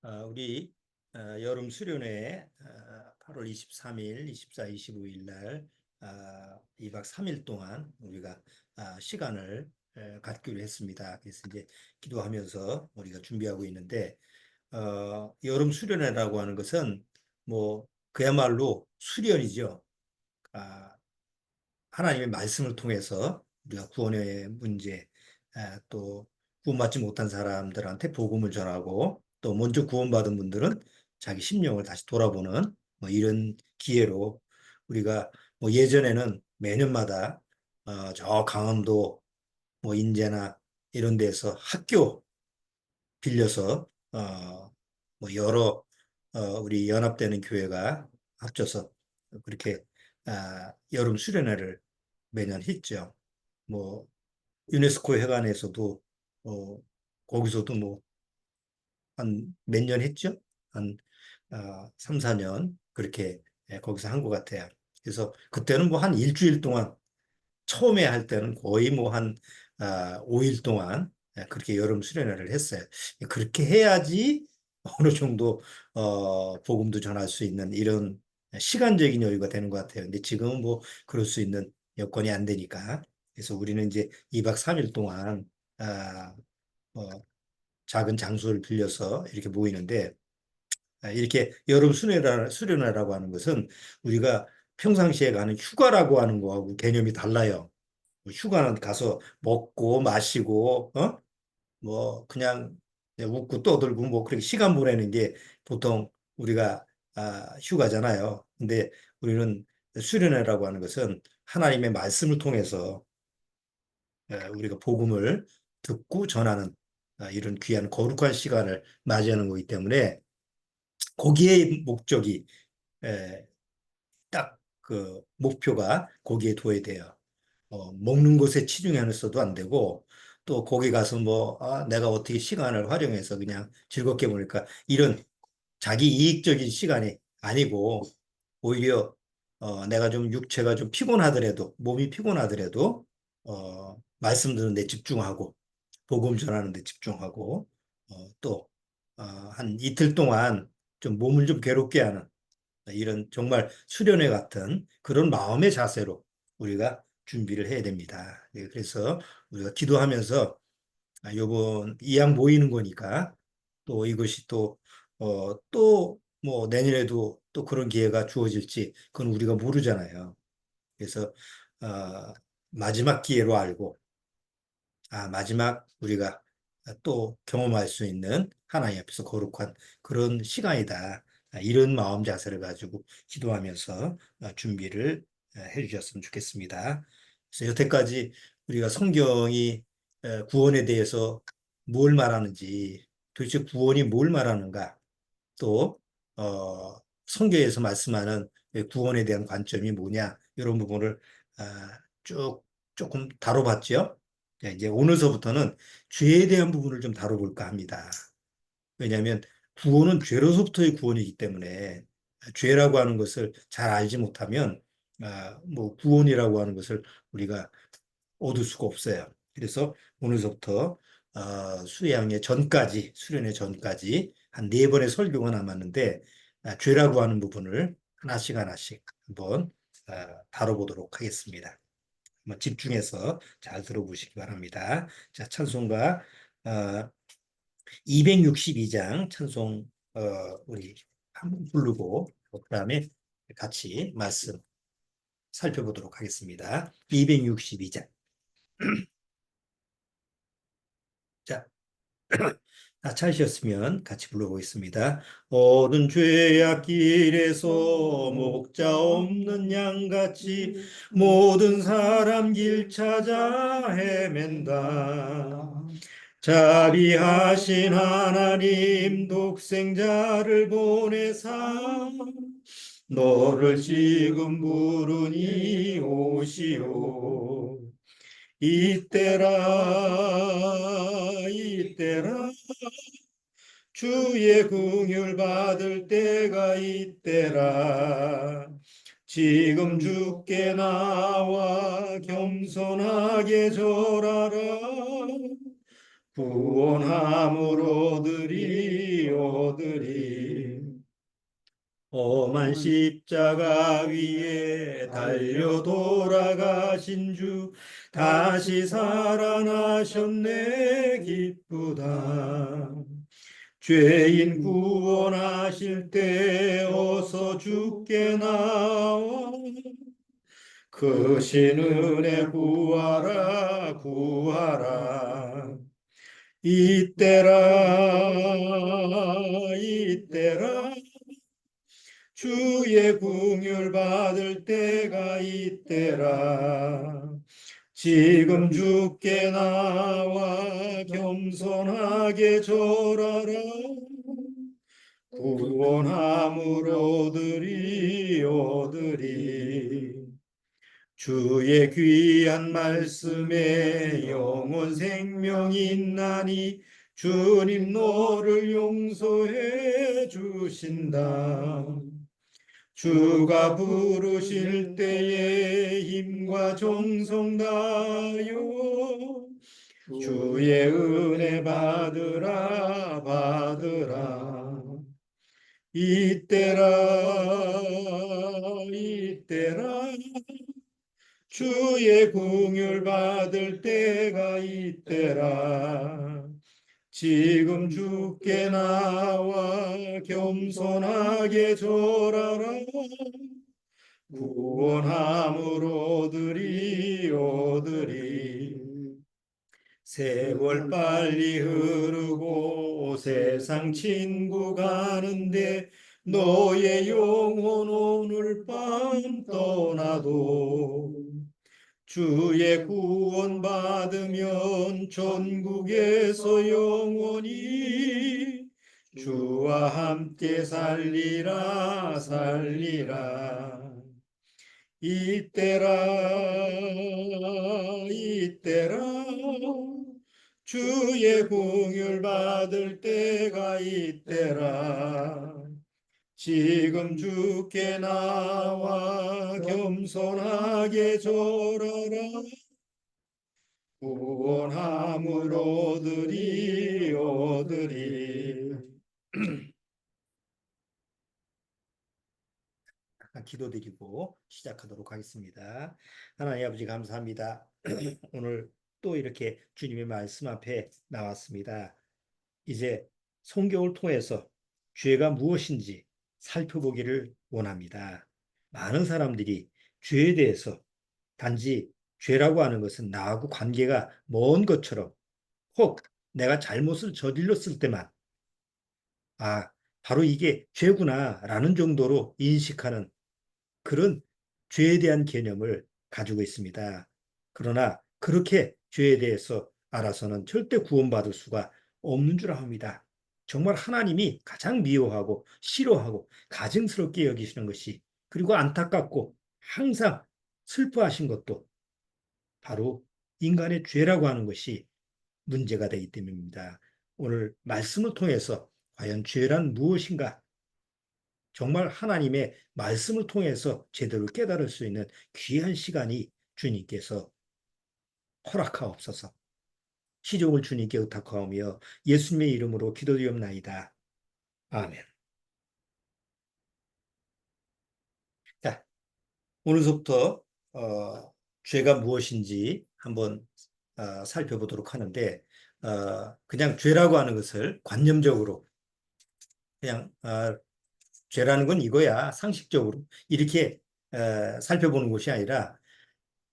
아, 우리 여름 수련회 8월 23일, 24, 25일 날 2박 3일 동안 우리가 시간을 갖기로 했습니다. 그래서 이제 기도하면서 우리가 준비하고 있는데 여름 수련회라고 하는 것은 뭐 그야말로 수련이죠. 아, 하나님의 말씀을 통해서 우리가 구원의 문제, 또 구원받지 못한 사람들한테 복음을 전하고 또 먼저 구원받은 분들은 자기 심령을 다시 돌아보는 뭐 이런 기회로 우리가 뭐 예전에는 매년마다 저 강원도 뭐 인제나 이런 데서 학교 빌려서 뭐 여러 우리 연합되는 교회가 합쳐서 그렇게 여름 수련회를 매년 했죠. 뭐 유네스코 회관에서도 거기서도 뭐 한 몇 년 했죠? 한 3, 4년 그렇게 거기서 한 것 같아요. 그래서 그때는 뭐 한 일주일 동안 처음에 할 때는 거의 뭐 한 5일 동안 그렇게 여름 수련회를 했어요. 그렇게 해야지 어느 정도 복음도 전할 수 있는 이런 시간적인 여유가 되는 것 같아요. 근데 지금은 뭐 그럴 수 있는 여건이 안 되니까. 그래서 우리는 이제 2박 3일 동안 아, 어, 작은 장소를 빌려서 이렇게 모이는데 이렇게 여름 수련회라고 하는 것은 우리가 평상시에 가는 휴가라고 하는 거하고 개념이 달라요. 뭐 휴가는 가서 먹고 마시고 뭐 그냥 웃고 떠들고 뭐 그렇게 시간 보내는 게 보통 우리가 휴가잖아요. 근데 우리는 수련회라고 하는 것은 하나님의 말씀을 통해서 우리가 복음을 듣고 전하는 이런 귀한 거룩한 시간을 맞이하는 거기 때문에 거기에 목적이 딱 그 목표가 거기에 둬야 돼요. 먹는 것에 치중해서도 안 되고 또 거기 가서 뭐 내가 어떻게 시간을 활용해서 그냥 즐겁게 보니까 이런 자기 이익적인 시간이 아니고 오히려 내가 좀 육체가 좀 피곤하더라도 몸이 피곤하더라도 말씀 듣는 데 집중하고 복음 전하는 데 집중하고 또 한 이틀 동안 좀 몸을 좀 괴롭게 하는 이런 정말 수련회 같은 그런 마음의 자세로 우리가 준비를 해야 됩니다. 네, 그래서 우리가 기도하면서 요번 이왕 모이는 거니까 또 이것이 또 뭐 내년에도 또 그런 기회가 주어질지 그건 우리가 모르잖아요. 그래서 어, 마지막 기회로 알고 마지막 우리가 또 경험할 수 있는 하나님 앞에서 거룩한 그런 시간이다. 이런 마음 자세를 가지고 기도하면서 준비를 해주셨으면 좋겠습니다. 그래서 여태까지 우리가 성경이 구원에 대해서 뭘 말하는지, 도대체 구원이 뭘 말하는가, 또 성경에서 말씀하는 구원에 대한 관점이 뭐냐, 이런 부분을 쭉 조금 다뤄봤죠. 자, 이제 오늘서부터는 죄에 대한 부분을 좀 다뤄볼까 합니다. 왜냐하면 구원은 죄로서부터의 구원이기 때문에 죄라고 하는 것을 잘 알지 못하면 뭐 구원이라고 하는 것을 우리가 얻을 수가 없어요. 그래서 오늘서부터 수양의 전까지 수련회 전까지 한 네 번의 설교가 남았는데 죄라고 하는 부분을 하나씩 하나씩 한번 다뤄보도록 하겠습니다. 한번 집중해서 잘 들어보시기 바랍니다. 자, 찬송가 262장 찬송 우리 한번 부르고 그다음에 같이 말씀 살펴보도록 하겠습니다. 262장. 자, 다 찾으셨으면 같이 불러보겠습니다. 어두운 죄악 길에서 목자 없는 양같이 모든 사람 길 찾아 헤맨다. 자비하신 하나님 독생자를 보내사 너를 지금 부르니 오시오. 이때라 주의 긍휼 받을 때가 이때라. 지금 주께 나와 겸손하게 절하라. 구원함으로 드리오드리. 험한 십자가 위에 달려 돌아가신 주 다시 살아나셨네 기쁘다. 죄인 구원하실 때 어서 주께 나와 그 신은혜 구하라 구하라. 이때라 주의 궁율 받을 때가 이때라. 지금 주께 나와 겸손하게 절하라. 구원함으로 드리오드리. 주의 귀한 말씀에 영원 생명이 있나니 주님 너를 용서해 주신다. 주가 부르실 때에 힘과 정성 다하여 주의 은혜 받으라 받으라. 이때라 주의 긍휼 받을 때가 이때라. 지금 주께 나와 겸손하게 절하라. 구원함으로 드리오드리. 세월 빨리 흐르고 세상 친구 가는데 너의 영혼 오늘 밤 떠나도 주의 구원 받으면 전국에서 영원히 주와 함께 살리라 살리라. 이때라 주의 긍휼 받을 때가 이때라. 지금 주께 나와 겸손하게 절하라. 구원함으로 드리오드리. 기도드리고 시작하도록 하겠습니다. 하나님 아버지 감사합니다. 오늘 또 이렇게 주님의 말씀 앞에 나왔습니다. 이제 성경을 통해서 죄가 무엇인지 살펴보기를 원합니다. 많은 사람들이 죄에 대해서 단지 죄라고 하는 것은 나하고 관계가 먼 것처럼 혹 내가 잘못을 저질렀을 때만 바로 이게 죄구나라는 정도로 인식하는 그런 죄에 대한 개념을 가지고 있습니다. 그러나 그렇게 죄에 대해서 알아서는 절대 구원받을 수가 없는 줄 압니다. 정말 하나님이 가장 미워하고 싫어하고 가증스럽게 여기시는 것이 그리고 안타깝고 항상 슬퍼하신 것도 바로 인간의 죄라고 하는 것이 문제가 되기 때문입니다. 오늘 말씀을 통해서 과연 죄란 무엇인가? 정말 하나님의 말씀을 통해서 제대로 깨달을 수 있는 귀한 시간이 주님께서 허락하옵소서. 시종을 주님께 의탁하오며 예수님의 이름으로 기도드리옵나이다. 아멘. 자, 오늘부터 죄가 무엇인지 한번 살펴보도록 하는데 그냥 죄라고 하는 것을 관념적으로 그냥 죄라는 건 이거야 상식적으로 이렇게 살펴보는 것이 아니라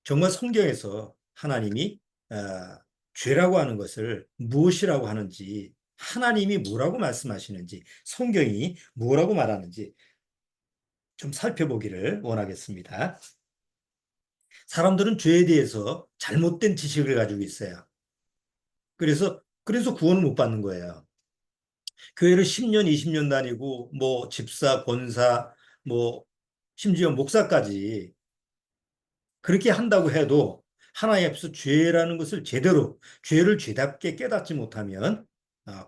정말 성경에서 하나님이 죄라고 하는 것을 무엇이라고 하는지 하나님이 뭐라고 말씀하시는지 성경이 뭐라고 말하는지 좀 살펴보기를 원하겠습니다. 사람들은 죄에 대해서 잘못된 지식을 가지고 있어요. 그래서 구원을 못 받는 거예요. 교회를 10년, 20년 다니고 뭐 집사, 권사, 뭐 심지어 목사까지 그렇게 한다고 해도 하나님 앞에서 죄라는 것을 제대로 죄를 죄답게 깨닫지 못하면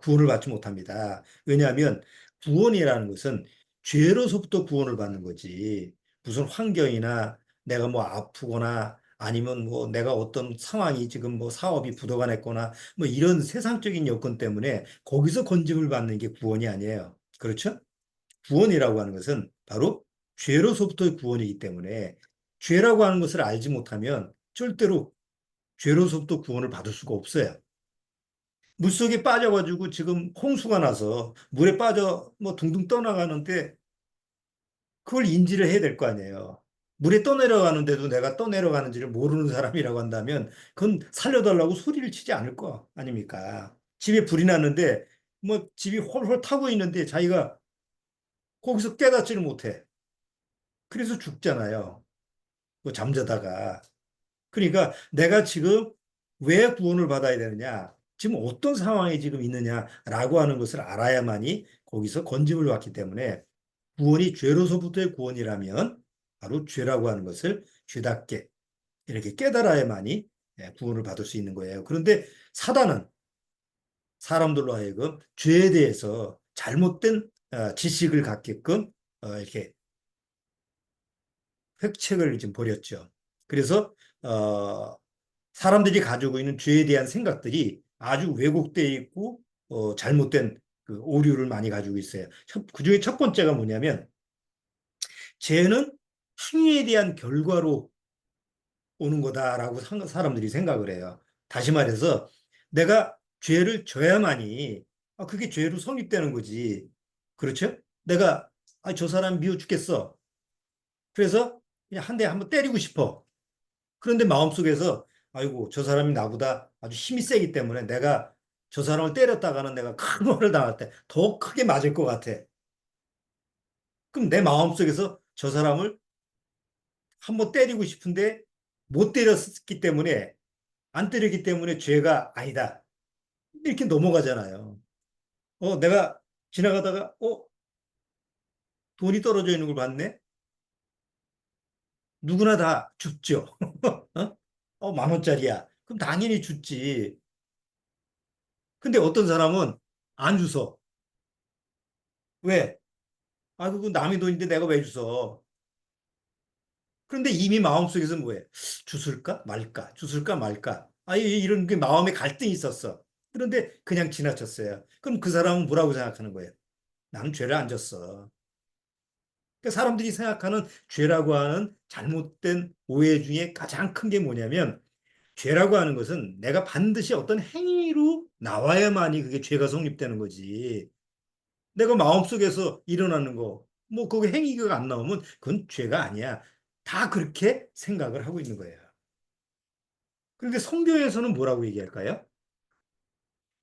구원을 받지 못합니다. 왜냐하면 구원이라는 것은 죄로서부터 구원을 받는 거지 무슨 환경이나 내가 뭐 아프거나 아니면 뭐 내가 어떤 상황이 지금 뭐 사업이 부도가 났거나 뭐 이런 세상적인 여건 때문에 거기서 건짐을 받는 게 구원이 아니에요. 그렇죠? 구원이라고 하는 것은 바로 죄로서부터의 구원이기 때문에 죄라고 하는 것을 알지 못하면 절대로 죄로서부터 구원을 받을 수가 없어요. 물속에 빠져가지고 지금 홍수가 나서 물에 빠져 뭐 둥둥 떠나가는데 그걸 인지를 해야 될 거 아니에요. 물에 떠내려가는데도 내가 떠내려가는지를 모르는 사람이라고 한다면 그건 살려달라고 소리를 치지 않을 거 아닙니까? 집에 불이 났는데 뭐 집이 홀홀 타고 있는데 자기가 거기서 깨닫지를 못해. 그래서 죽잖아요. 뭐 잠자다가. 그러니까 내가 지금 왜 구원을 받아야 되느냐? 지금 어떤 상황에 지금 있느냐라고 하는 것을 알아야만이 거기서 건짐을 받기 때문에 구원이 죄로서부터의 구원이라면 바로 죄라고 하는 것을 죄답게 이렇게 깨달아야만이 구원을 받을 수 있는 거예요. 그런데 사단은 사람들로 하여금 죄에 대해서 잘못된 지식을 갖게끔 이렇게 획책을 지금 벌였죠. 그래서 어, 사람들이 가지고 있는 죄에 대한 생각들이 아주 왜곡되어 있고 잘못된 그 오류를 많이 가지고 있어요. 그중에 첫 번째가 뭐냐면 죄는 행위에 대한 결과로 오는 거다라고 사람들이 생각을 해요. 다시 말해서 내가 죄를 져야만이 그게 죄로 성립되는 거지. 그렇죠? 내가 저 사람 미워 죽겠어. 그래서 그냥 한 대 한번 때리고 싶어. 그런데 마음속에서 아이고 저 사람이 나보다 아주 힘이 세기 때문에 내가 저 사람을 때렸다가는 내가 큰 벌을 당할 때 더 크게 맞을 것 같아. 그럼 내 마음속에서 저 사람을 한번 때리고 싶은데 못 때렸기 때문에 안 때렸기 때문에 죄가 아니다. 이렇게 넘어가잖아요. 내가 지나가다가 돈이 떨어져 있는 걸 봤네. 누구나 다 줍죠. 어? 10,000원짜리야. 그럼 당연히 줍지. 근데 어떤 사람은 안 주서. 왜? 그거 남의 돈인데 내가 왜 주서? 그런데 이미 마음속에서 뭐해? 주술까 말까? 주술까 말까? 이런 게 마음의 갈등이 있었어. 그런데 그냥 지나쳤어요. 그럼 그 사람은 뭐라고 생각하는 거예요? 나는 죄를 안 졌어. 그러니까 사람들이 생각하는 죄라고 하는 잘못된 오해 중에 가장 큰 게 뭐냐면 죄라고 하는 것은 내가 반드시 어떤 행위로 나와야만이 그게 죄가 성립되는 거지. 내가 마음속에서 일어나는 거, 뭐 그게 행위가 안 나오면 그건 죄가 아니야. 다 그렇게 생각을 하고 있는 거예요. 그런데 성경에서는 뭐라고 얘기할까요?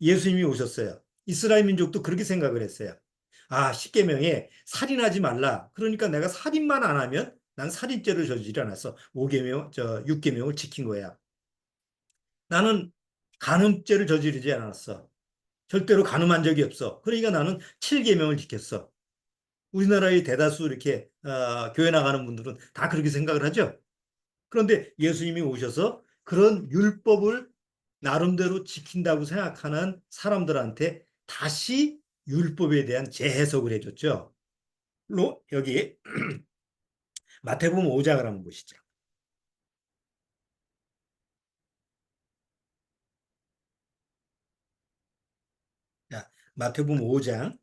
예수님이 오셨어요. 이스라엘 민족도 그렇게 생각을 했어요. 십계명에 살인하지 말라. 그러니까 내가 살인만 안 하면 난 살인죄를 저지르지 않았어. 5계명, 6계명을 지킨 거야. 나는 간음죄를 저지르지 않았어. 절대로 간음한 적이 없어. 그러니까 나는 7계명을 지켰어. 우리나라의 대다수 이렇게 교회 나가는 분들은 다 그렇게 생각을 하죠. 그런데 예수님이 오셔서 그런 율법을 나름대로 지킨다고 생각하는 사람들한테 다시 율법에 대한 재해석을 해줬죠. 여기 마태복음 5장을 한번 보시죠. 자, 마태복음 5장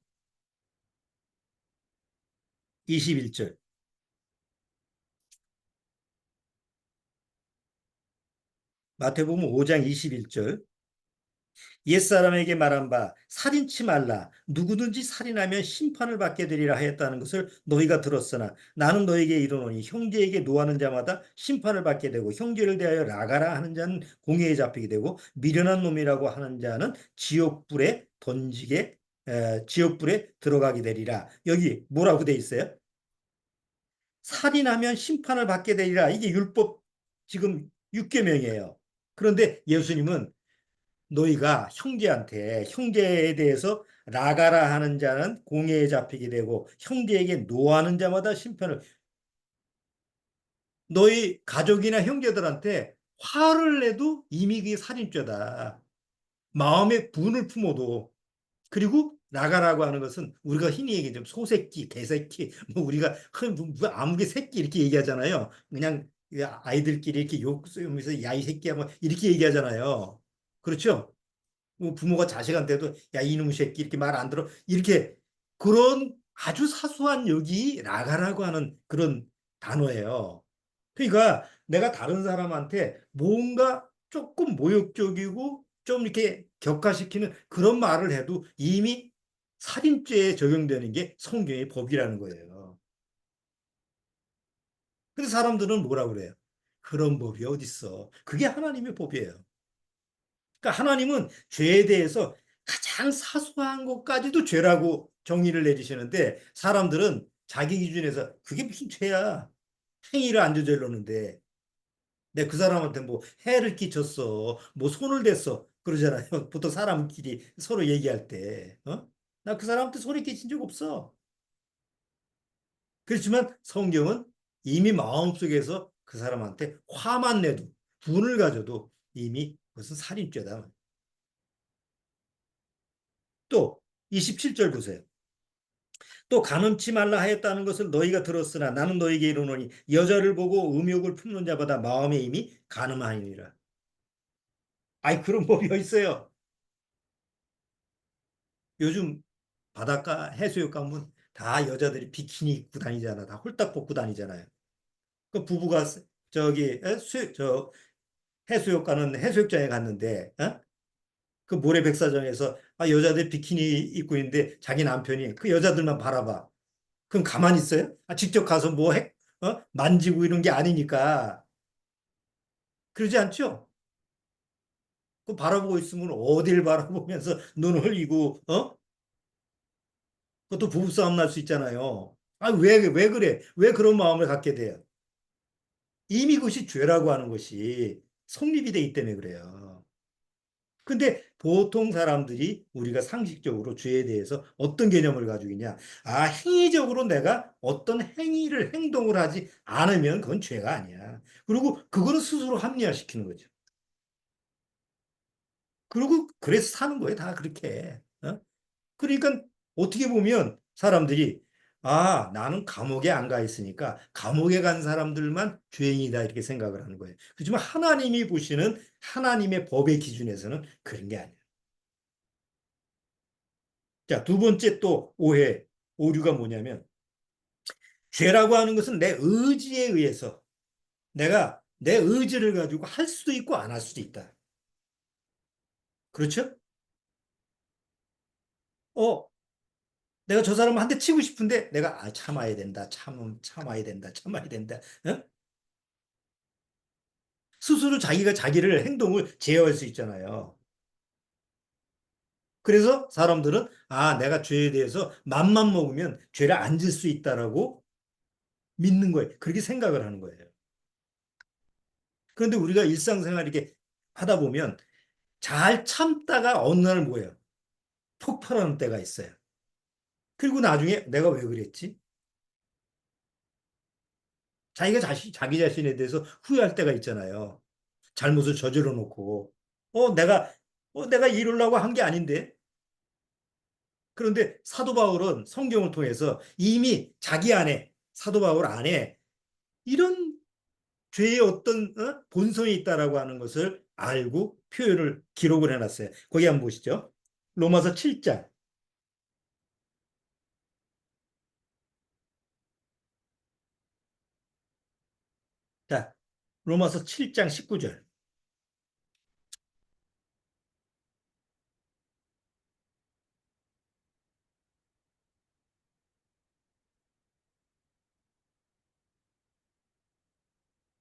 21절. 마태복음 5장 21절. 옛사람에게 말한 바 살인치 말라 누구든지 살인하면 심판을 받게 되리라 하였다는 것을 너희가 들었으나 나는 너에게 이르노니 형제에게 노하는 자마다 심판을 받게 되고 형제를 대하여 라가라 하는 자는 공회에 잡히게 되고 미련한 놈이라고 하는 자는 지옥불에 들어가게 되리라. 여기 뭐라고 돼 있어요? 살인하면 심판을 받게 되리라. 이게 율법 지금 6계명이에요. 그런데 예수님은 너희가 형제에 대해서 라가라 하는 자는 공회에 잡히게 되고 형제에게 노하는 자마다 심판을 너희 가족이나 형제들한테 화를 내도 이미 그게 살인죄다. 마음에 분을 품어도 그리고 나가라고 하는 것은 우리가 흔히 얘기하죠. 소새끼, 개새끼, 뭐 우리가 아무개 새끼 이렇게 얘기하잖아요. 그냥 아이들끼리 이렇게 욕 쓰면서 야, 이 새끼야, 뭐 이렇게 얘기하잖아요. 그렇죠? 뭐 부모가 자식한테도 야, 이놈의 새끼 이렇게 말 안 들어. 이렇게 그런 아주 사소한 욕이 나가라고 하는 그런 단어예요. 그러니까 내가 다른 사람한테 뭔가 조금 모욕적이고 좀 이렇게 격화시키는 그런 말을 해도 이미 살인죄에 적용되는 게 성경의 법이라는 거예요. 근데 사람들은 뭐라 그래요? 그런 법이 어딨어? 그게 하나님의 법이에요. 그러니까 하나님은 죄에 대해서 가장 사소한 것까지도 죄라고 정의를 내리시는데 사람들은 자기 기준에서 그게 무슨 죄야? 행위를 안 저질렀는데 내 그 사람한테 뭐 해를 끼쳤어, 뭐 손을 댔어 그러잖아요. 보통 사람끼리 서로 얘기할 때, 나 그 사람한테 소리 끼친 적 없어. 그렇지만 성경은 이미 마음속에서 그 사람한테 화만 내도 분을 가져도 이미 그것은 살인죄다. 또 27절 보세요. 또 간음치 말라 하였다는 것을 너희가 들었으나 나는 너희에게 이르노니 여자를 보고 음욕을 품는 자보다 마음에 이미 간음하니라. 아이 그런 법이 어디 있어요? 요즘 바닷가 해수욕 가면 다 여자들이 비키니 입고 다니잖아. 다 홀딱 벗고 다니잖아요. 그 부부가 저기 저 해수욕 가는 해수욕장에 갔는데 그 모래백사장에서 여자들 비키니 입고 있는데 자기 남편이 그 여자들만 바라봐. 그럼 가만히 있어요? 직접 가서 뭐 해? 만지고 이런 게 아니니까. 그러지 않죠? 그 바라보고 있으면 어딜 바라보면서 눈을 흘리고, 그것도 부부싸움 날 수 있잖아요. 왜 그래? 왜 그런 마음을 갖게 돼요? 이미 그것이 죄라고 하는 것이 성립이 돼 있기 때문에 그래요. 근데 보통 사람들이 우리가 상식적으로 죄에 대해서 어떤 개념을 가지고 있냐? 행위적으로 내가 어떤 행위를, 행동을 하지 않으면 그건 죄가 아니야. 그리고 그거는 스스로 합리화시키는 거죠. 그리고 그래서 사는 거예요. 다 그렇게. 그러니까 어떻게 보면 사람들이 나는 감옥에 안 가 있으니까 감옥에 간 사람들만 죄인이다 이렇게 생각을 하는 거예요. 그렇지만 하나님이 보시는 하나님의 법의 기준에서는 그런 게 아니에요. 자, 두 번째 또 오류가 뭐냐면 죄라고 하는 것은 내 의지에 의해서 내가 내 의지를 가지고 할 수도 있고 안 할 수도 있다. 그렇죠? 어, 내가 저 사람을 한 대 치고 싶은데 내가 참아야 된다. 참아야 된다. 참아야 된다. 어? 스스로 자기가 자기를 행동을 제어할 수 있잖아요. 그래서 사람들은 내가 죄에 대해서 맘만 먹으면 죄를 안 질 수 있다라고 믿는 거예요. 그렇게 생각을 하는 거예요. 그런데 우리가 일상생활 이렇게 하다 보면 잘 참다가 어느 날 뭐예요? 폭발하는 때가 있어요. 그리고 나중에 내가 왜 그랬지? 자기 자신에 대해서 후회할 때가 있잖아요. 잘못을 저질러 놓고, 내가 이러려고 한 게 아닌데, 그런데 사도 바울은 성경을 통해서 이미 자기 안에 사도 바울 안에 이런 죄의 어떤 본성이 있다라고 하는 것을 알고 표현을 기록을 해놨어요. 거기 한번 보시죠. 로마서 7장. 자, 로마서 7장 19절.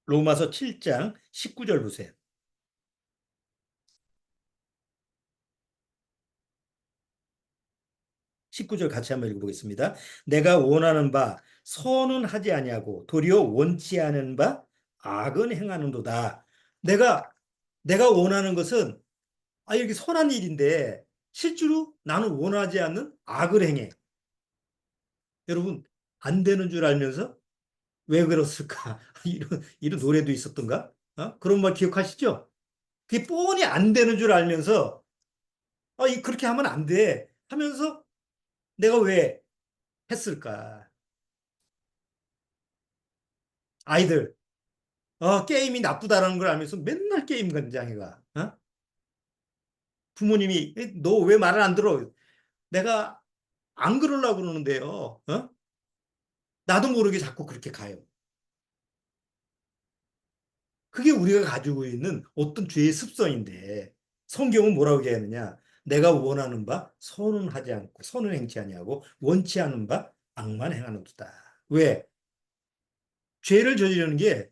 로마서 7장 19절 보세요. 19절 같이 한번 읽어보겠습니다. 내가 원하는 바 선은 하지 아니하고 도리어 원치 않은 바 악은 행하는도다. 내가 내가 원하는 것은 이렇게 선한 일인데 실제로 나는 원하지 않는 악을 행해. 여러분 안 되는 줄 알면서 왜 그랬을까? 이런 노래도 있었던가? 그런 말 기억하시죠? 그게 뻔히 안 되는 줄 알면서 그렇게 하면 안 돼. 하면서 내가 왜 했을까? 아이들, 게임이 나쁘다는 걸 알면서 맨날 게임 관장에 가. 부모님이 너 왜 말을 안 들어? 내가 안 그러려고 그러는데요. 나도 모르게 자꾸 그렇게 가요. 그게 우리가 가지고 있는 어떤 죄의 습성인데 성경은 뭐라고 얘기하느냐? 내가 원하는 바 선은 하지 않고 선은 행치 아니하고 원치 않은 바 악만 행하노도다. 왜? 죄를 저지르는 게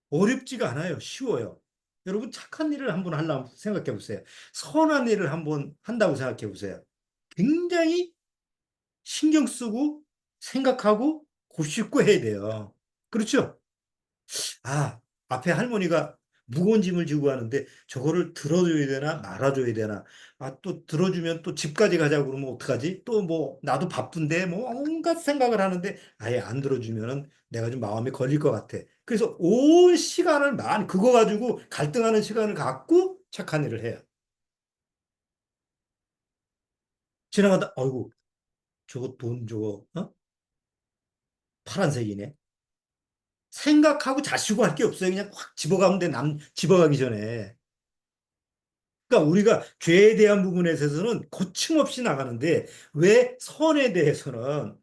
어렵지가 않아요. 쉬워요. 여러분 착한 일을 한번 하려고 생각해 보세요. 선한 일을 한번 한다고 생각해 보세요. 굉장히 신경 쓰고 생각하고 곱씹고 해야 돼요. 그렇죠? 아, 앞에 할머니가 무거운 짐을 지고 가는데 저거를 들어줘야 되나 말아줘야 되나. 아, 또 들어주면 또 집까지 가자고 그러면 어떡하지? 또 뭐 나도 바쁜데 뭐 온갖 생각을 하는데 아예 안 들어주면은 내가 좀 마음이 걸릴 것 같아. 그래서 온 시간을 그거 가지고 갈등하는 시간을 갖고 착한 일을 해요. 지나가다 어이구 저거 돈 저거 파란색이네. 생각하고 자시고 할 게 없어요. 그냥 확 집어가면 돼. 남 집어가기 전에. 그러니까 우리가 죄에 대한 부분에 있어서는 거침없이 나가는데 왜 선에 대해서는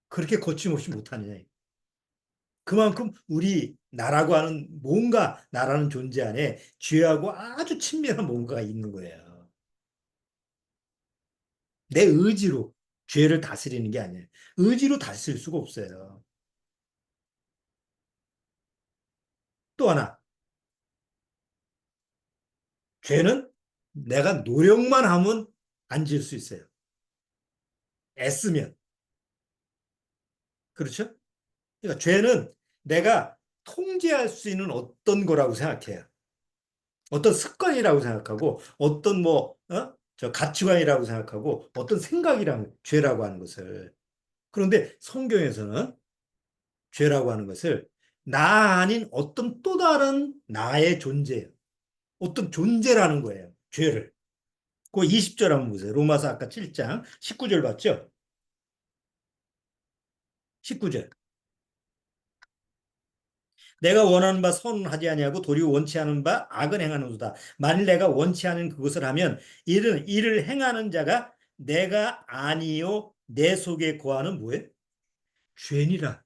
그렇게 거침없이 못하느냐. 그만큼 우리 나라고 하는 뭔가 나라는 존재 안에 죄하고 아주 친밀한 뭔가가 있는 거예요. 내 의지로 죄를 다스리는 게 아니에요. 의지로 다스릴 수가 없어요. 또 하나, 죄는 내가 노력만 하면 안 지을 수 있어요. 애쓰면. 그렇죠? 그러니까 죄는 내가 통제할 수 있는 어떤 거라고 생각해요. 어떤 습관이라고 생각하고 어떤 저 가치관이라고 생각하고 어떤 생각이랑 죄라고 하는 것을. 그런데 성경에서는 죄라고 하는 것을 나 아닌 어떤 또 다른 나의 존재, 어떤 존재라는 거예요. 죄를. 그 20절 한번 보세요. 로마서 아까 7장 19절 봤죠? 19절. 내가 원하는 바 선은 하지 아니하고 도리어 원치 않은 바 악은 행하는도다. 만일 내가 원치 않은 그것을 하면 이를 행하는 자가 내가 아니요 내 속에 거하는 뭐예요? 죄니라.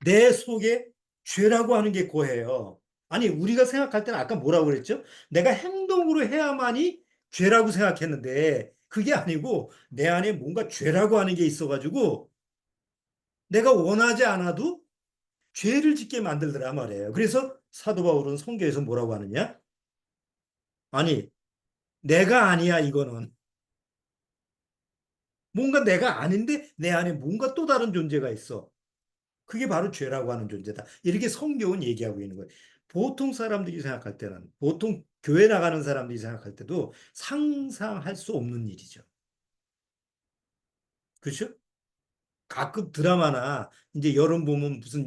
내 속에 죄라고 하는 게 거해요. 아니 우리가 생각할 때는 아까 뭐라고 그랬죠? 내가 행동으로 해야만이 죄라고 생각했는데 그게 아니고 내 안에 뭔가 죄라고 하는 게 있어가지고 내가 원하지 않아도 죄를 짓게 만들더라 말이에요. 그래서 사도 바울은 성경에서 뭐라고 하느냐? 아니, 내가 아니야, 이거는. 뭔가 내가 아닌데 내 안에 뭔가 또 다른 존재가 있어. 그게 바로 죄라고 하는 존재다. 이렇게 성경은 얘기하고 있는 거예요. 보통 사람들이 생각할 때는, 보통 교회 나가는 사람들이 생각할 때도 상상할 수 없는 일이죠. 그렇죠? 가끔 드라마나 이제 여름 보면 무슨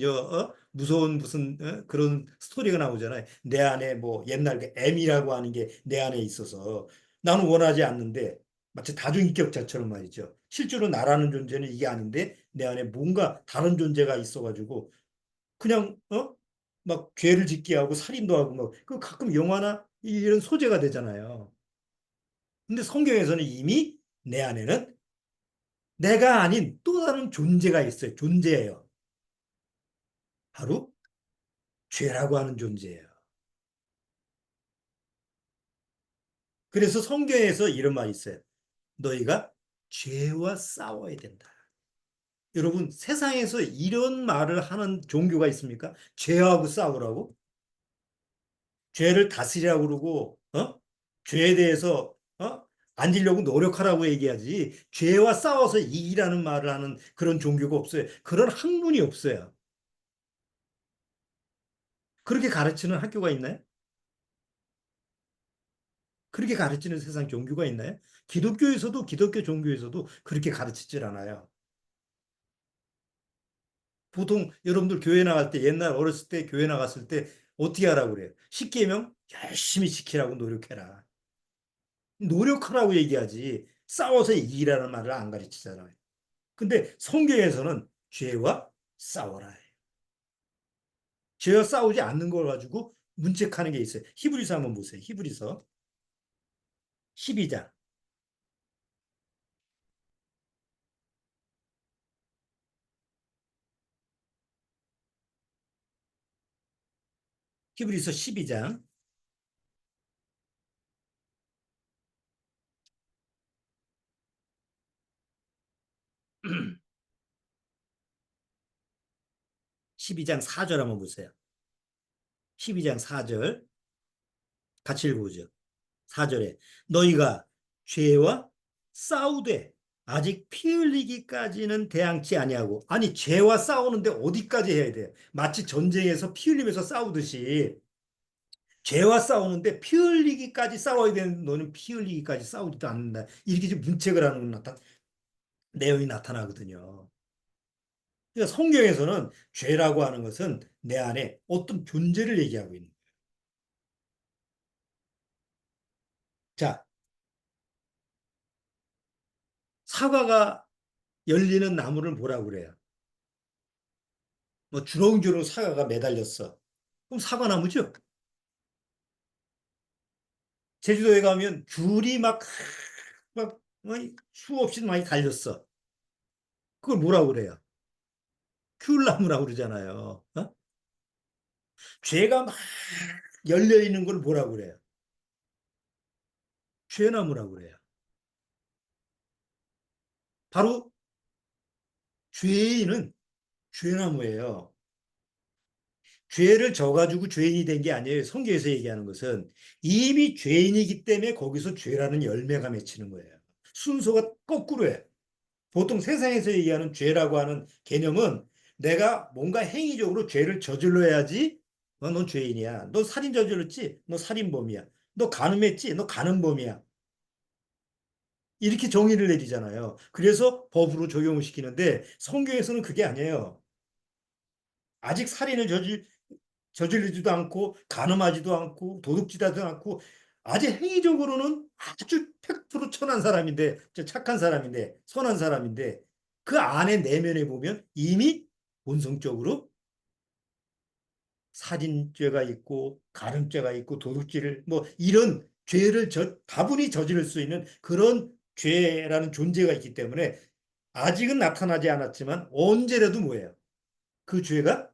무서운 무슨 그런 스토리가 나오잖아요. 내 안에 뭐 옛날 그 M이라고 하는 게 내 안에 있어서 나는 원하지 않는데 마치 다중인격자처럼 말이죠. 실제로 나라는 존재는 이게 아닌데 내 안에 뭔가 다른 존재가 있어가지고 그냥 막 죄를 짓게 하고 살인도 하고 막그 가끔 영화나 이런 소재가 되잖아요. 근데 성경에서는 이미 내 안에는 내가 아닌 또 다른 존재가 있어요. 존재예요. 바로 죄라고 하는 존재예요. 그래서 성경에서 이런 말이 있어요. 너희가 죄와 싸워야 된다. 여러분, 세상에서 이런 말을 하는 종교가 있습니까? 죄하고 싸우라고? 죄를 다스리라고 그러고, 죄에 대해서, 안 지려고 노력하라고 얘기하지. 죄와 싸워서 이기라는 말을 하는 그런 종교가 없어요. 그런 학문이 없어요. 그렇게 가르치는 학교가 있나요? 그렇게 가르치는 세상 종교가 있나요? 기독교에서도 기독교 종교에서도 그렇게 가르치질 않아요. 보통 여러분들 교회 나갈 때 옛날 어렸을 때 교회 나갔을 때 어떻게 하라고 그래요? 십계명 열심히 지키라고 노력해라. 노력하라고 얘기하지 싸워서 이기라는 말을 안 가르치잖아요. 근데 성경에서는 죄와 싸워라 해요. 죄와 싸우지 않는 걸 가지고 문책하는 게 있어요. 히브리서 한번 보세요. 히브리서 12장. 히브리서 12장. 12장 4절 한번 보세요. 12장 4절 같이 읽어보죠. 4절에 너희가 죄와 싸우되 아직 피 흘리기까지는 대항치 아니하고 아니 죄와 싸우는데 어디까지 해야 돼요? 마치 전쟁에서 피 흘리면서 싸우듯이 죄와 싸우는데 피 흘리기까지 싸워야 되는데 너는 피 흘리기까지 싸우지도 않는다. 이렇게 지금 문책을 하는 내용이 나타나거든요. 그러니까 성경에서는 죄라고 하는 것은 내 안에 어떤 존재를 얘기하고 있는 거예요. 자, 사과가 열리는 나무를 뭐라고 그래요? 뭐 주렁주렁 사과가 매달렸어. 그럼 사과나무죠? 제주도에 가면 귤이 막, 수없이 많이 달렸어. 그걸 뭐라고 그래요? 귤나무라고 그러잖아요. 어? 죄가 막 열려 있는 걸 뭐라고 그래요? 죄나무라고 그래요. 바로 죄인은 죄나무예요. 죄를 져가지고 죄인이 된 게 아니에요. 성경에서 얘기하는 것은 이미 죄인이기 때문에 거기서 죄라는 열매가 맺히는 거예요. 순서가 거꾸로예요. 보통 세상에서 얘기하는 죄라고 하는 개념은 내가 뭔가 행위적으로 죄를 저질러야지 넌 죄인이야. 너 살인 저질렀지? 너 살인범이야. 너 간음했지? 너 간음범이야. 이렇게 정의를 내리잖아요. 그래서 법으로 적용을 시키는데 성경에서는 그게 아니에요. 아직 저질리지도 않고 간음하지도 않고 도둑질하지도 않고 아직 행위적으로는 아주 100% 천한 사람인데 착한 사람인데 선한 사람인데 그 안에 내면에 보면 이미 본성적으로 살인죄가 있고 간음죄가 있고 도둑질 뭐 이런 죄를 다분히 저지를 수 있는 그런 죄라는 존재가 있기 때문에 아직은 나타나지 않았지만 언제라도 뭐예요? 그 죄가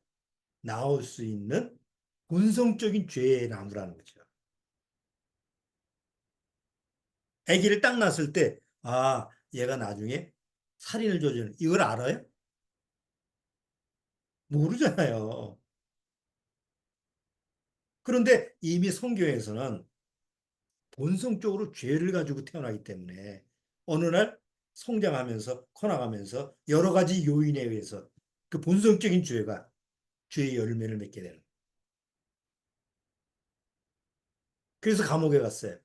나올 수 있는 본성적인 죄의 나무라는 거죠. 아기를 딱 낳았을 때, 아, 얘가 나중에 살인을 저지르는, 이걸 알아요? 모르잖아요. 그런데 이미 성경에서는 본성적으로 죄를 가지고 태어나기 때문에 어느 날 성장하면서 커나가면서 여러 가지 요인에 의해서 그 본성적인 죄가 죄의 열매를 맺게 되는. 그래서 감옥에 갔어요.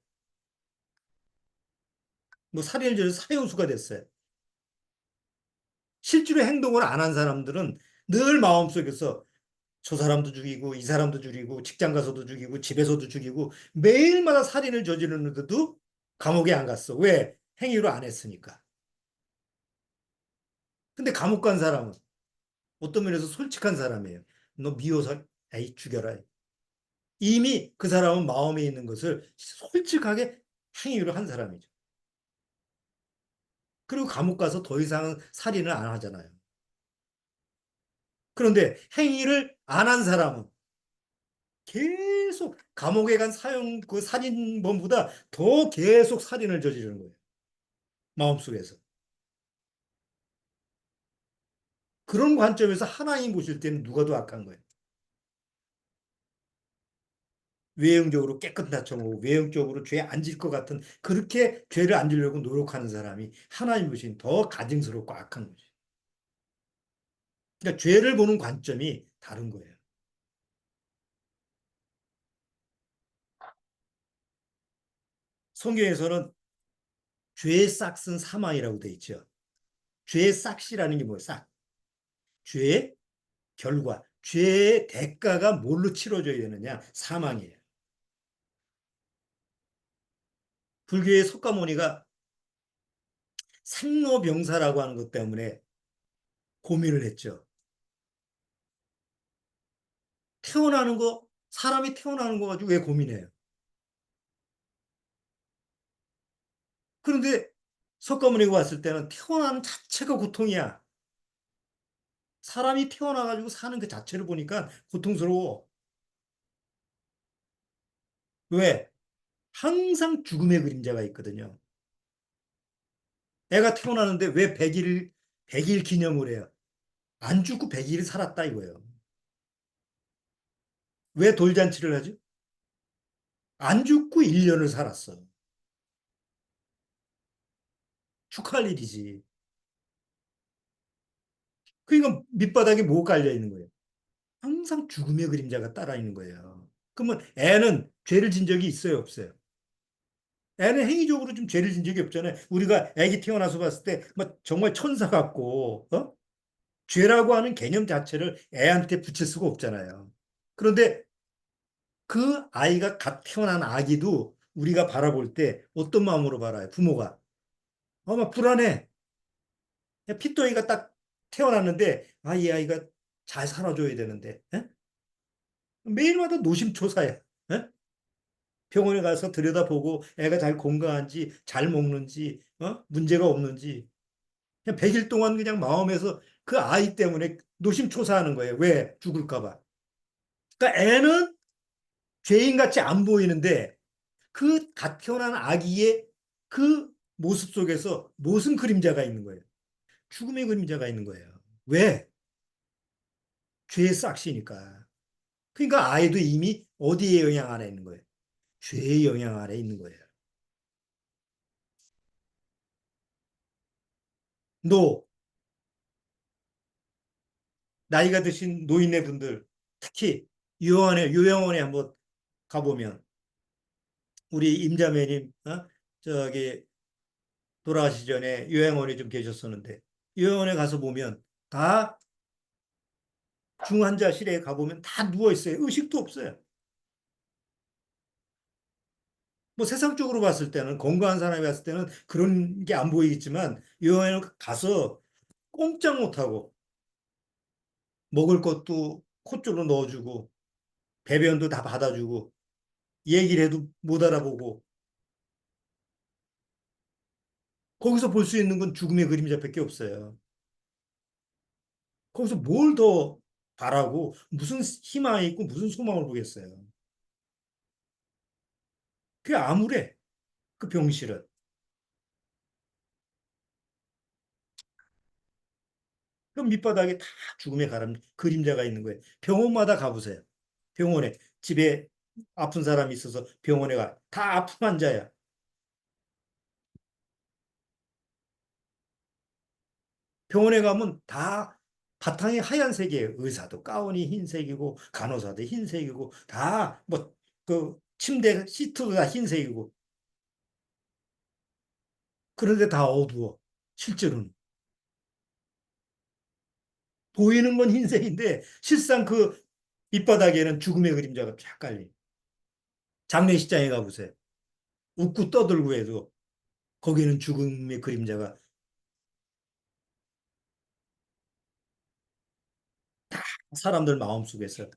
뭐 살인을 저지르서 사형수가 됐어요. 실제로 행동을 안 한 사람들은 늘 마음속에서 저 사람도 죽이고 이 사람도 죽이고 직장 가서도 죽이고 집에서도 죽이고 매일마다 살인을 저지르는데도 감옥에 안 갔어. 왜? 행위로 안 했으니까. 근데 감옥 간 사람은 어떤 면에서 솔직한 사람이에요. 너 미워서 에이 죽여라. 이미 그 사람은 마음에 있는 것을 솔직하게 행위로 한 사람이죠. 그리고 감옥 가서 더 이상은 살인을 안 하잖아요. 그런데 행위를 안 한 사람은 계속 감옥에 간 그 살인범보다 더 계속 살인을 저지르는 거예요. 마음속에서. 그런 관점에서 하나님 보실 때는 누가 더 악한 거예요? 외형적으로 깨끗한 척하고 외형적으로 죄 안 질 것 같은 그렇게 죄를 안 지려고 노력하는 사람이 하나님 보시는 더 가증스럽고 악한 거죠. 그러니까 죄를 보는 관점이 다른 거예요. 성경에서는 죄의 싹은 사망이라고 돼 있죠. 죄의 싹이라는 게 뭐예요? 싹. 죄의 결과, 죄의 대가가 뭘로 치러져야 되느냐? 사망이에요. 불교의 석가모니가 생로병사라고 하는 것 때문에 고민을 했죠. 태어나는 거, 사람이 태어나는 거 가지고 왜 고민해요? 그런데 석가모니가 왔을 때는 태어나는 자체가 고통이야. 사람이 태어나가지고 사는 그 자체를 보니까 고통스러워. 왜? 항상 죽음의 그림자가 있거든요. 애가 태어나는데 왜 100일 기념을 해요? 안 죽고 100일을 살았다 이거예요. 왜 돌잔치를 하죠? 안 죽고 1년을 살았어. 축하할 일이지. 그러니까 밑바닥에 뭐 깔려 있는 거예요? 항상 죽음의 그림자가 따라 있는 거예요. 그러면 애는 죄를 진 적이 있어요, 없어요? 애는 행위적으로 좀 죄를 진 적이 없잖아요. 우리가 애기 태어나서 봤을 때 막 정말 천사 같고, 죄라고 하는 개념 자체를 애한테 붙일 수가 없잖아요. 그런데 그 아이가 갓 태어난 아기도 우리가 바라볼 때 어떤 마음으로 바라요? 부모가. 막 불안해. 핏덩이가 딱 태어났는데, 이 아이가 잘 살아줘야 되는데, 에? 매일마다 노심초사해. 에? 병원에 가서 들여다보고 애가 잘 건강한지, 잘 먹는지, 문제가 없는지. 그냥 100일 동안 그냥 마음에서 그 아이 때문에 노심초사하는 거예요. 왜? 죽을까 봐. 그러니까 애는 죄인같이 안 보이는데 그 갓 태어난 아기의 그 모습 속에서 무슨 그림자가 있는 거예요? 죽음의 그림자가 있는 거예요. 왜? 죄의 싹시니까. 그러니까 아이도 이미 어디에 영향 아래 있는 거예요? 죄의 영향 아래 있는 거예요. 너 나이가 드신 노인네분들 특히 요양원에 한번 가보면 우리 임자매님 저기 돌아가시 전에 요양원에 좀 계셨었는데 요양원에 가서 보면 다 중환자실에 가보면 다 누워 있어요. 의식도 없어요. 뭐 세상적으로 봤을 때는 건강한 사람이 봤을 때는 그런 게 안 보이겠지만 요양원에 가서 꼼짝 못하고 먹을 것도 콧줄로 넣어주고 배변도 다 받아주고 얘기를 해도 못 알아보고 거기서 볼 수 있는 건 죽음의 그림자밖에 없어요. 거기서 뭘 더 바라고 무슨 희망이 있고 무슨 소망을 보겠어요. 그게 암울해. 그 병실은. 그럼 밑바닥에 다 죽음의 그림자가 있는 거예요. 병원마다 가보세요. 병원에 집에 아픈 사람이 있어서 병원에 가. 다 아픈 환자야. 병원에 가면 다 바탕이 하얀색이에요. 의사도 가운이 흰색이고 간호사도 흰색이고 다 뭐 그 침대 시트도 다 흰색이고 그런데 다 어두워. 실제로는 보이는 건 흰색인데 실상 그 밑바닥에는 죽음의 그림자가 쫙 깔려. 장례식장에 가보세요. 웃고 떠들고 해도 거기는 죽음의 그림자가 사람들 마음속에서.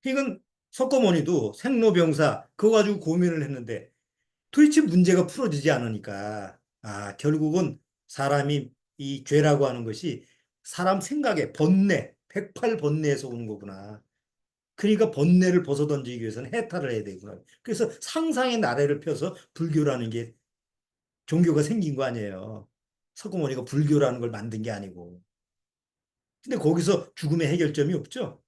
이건 석고모니도 생로병사 그거 가지고 고민을 했는데 도대체 문제가 풀어지지 않으니까 결국은 사람이 이 죄라고 하는 것이 사람 생각에 번뇌, 108번뇌에서 오는 거구나. 그러니까 번뇌를 벗어던지기 위해서는 해탈을 해야 되구나. 그래서 상상의 나래를 펴서 불교라는 게 종교가 생긴 거 아니에요. 석고모니가 불교라는 걸 만든 게 아니고. 근데 거기서 죽음의 해결점이 없죠.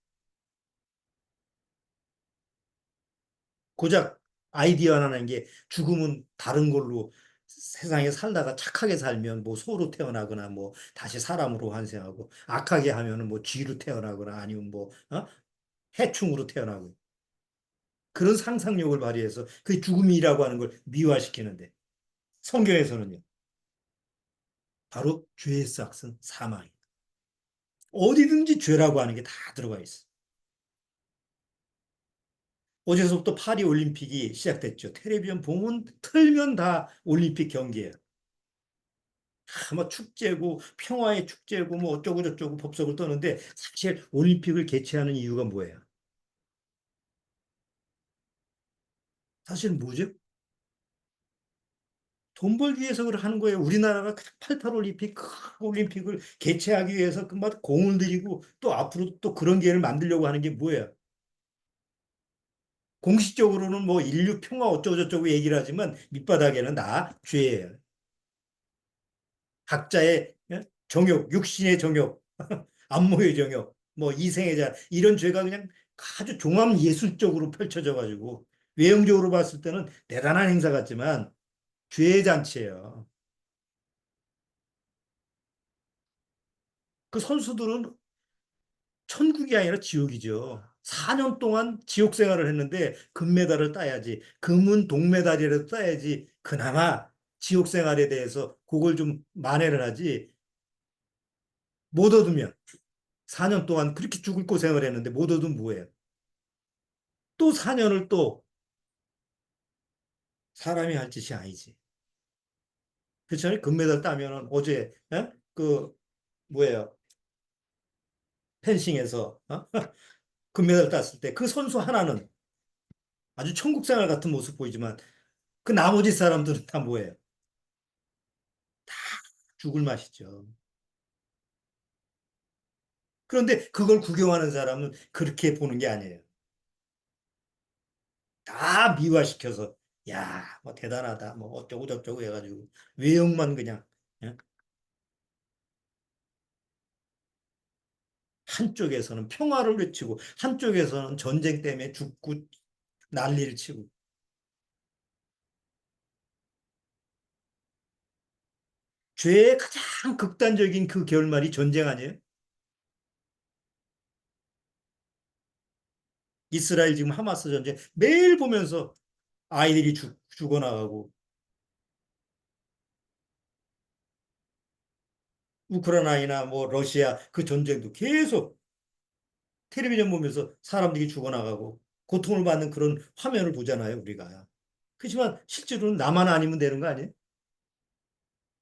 고작 아이디어 하나는 게 죽음은 다른 걸로 세상에 살다가 착하게 살면 뭐 소로 태어나거나 뭐 다시 사람으로 환생하고 악하게 하면은 뭐 쥐로 태어나거나 아니면 뭐 해충으로 태어나고 그런 상상력을 발휘해서 그 죽음이라고 하는 걸 미화시키는데 성경에서는요 바로 죄의 싹은 사망이에요. 어디든지 죄라고 하는 게 다 들어가 있어. 어제서부터 파리 올림픽이 시작됐죠. 텔레비전 보면 틀면 다 올림픽 경기예요. 뭐 축제고 평화의 축제고 뭐 어쩌고 저쩌고 법석을 떠는데 사실 올림픽을 개최하는 이유가 뭐예요? 사실 뭐죠? 돈 벌기 위해서 그걸 하는 거예요. 우리나라가 88 올림픽 큰 올림픽을 개최하기 위해서 그막 공을 들이고 또 앞으로 또 그런 기회를 만들려고 하는 게 뭐예요? 공식적으로는 뭐 인류 평화 어쩌고 저쩌고 얘기를 하지만 밑바닥에는 다 죄예요. 각자의 정욕, 육신의 정욕, 안모의 정욕, 뭐 이생의 자 이런 죄가 그냥 아주 종합 예술적으로 펼쳐져 가지고 외형적으로 봤을 때는 대단한 행사 같지만 죄의 잔치예요. 그 선수들은 천국이 아니라 지옥이죠. 4년 동안 지옥 생활을 했는데 금메달을 따야지. 금은 동메달이라도 따야지. 그나마 지옥 생활에 대해서 그걸 좀 만회를 하지. 못 얻으면 4년 동안 그렇게 죽을 고생을 했는데 못 얻으면 뭐예요? 또 4년을 또 사람이 할 짓이 아니지. 그렇잖아요. 금메달 따면은 어제 그 뭐예요? 펜싱에서 금메달 땄을 때 그 선수 하나는 아주 천국 생활 같은 모습 보이지만 그 나머지 사람들은 다 뭐예요? 죽을 맛이죠. 그런데 그걸 구경하는 사람은 그렇게 보는 게 아니에요. 다 미화시켜서 야, 뭐 대단하다. 뭐 어쩌고 저쩌고 해가지고 외형만 그냥 예? 한쪽에서는 평화를 외치고 한쪽에서는 전쟁 때문에 죽고 난리를 치고 죄의 가장 극단적인 그 결말이 전쟁 아니에요? 이스라엘 지금 하마스 전쟁 매일 보면서 아이들이 죽어나가고 우크라이나나 뭐 러시아 그 전쟁도 계속 텔레비전 보면서 사람들이 죽어나가고 고통을 받는 그런 화면을 보잖아요, 우리가. 그렇지만 실제로는 나만 아니면 되는 거 아니에요?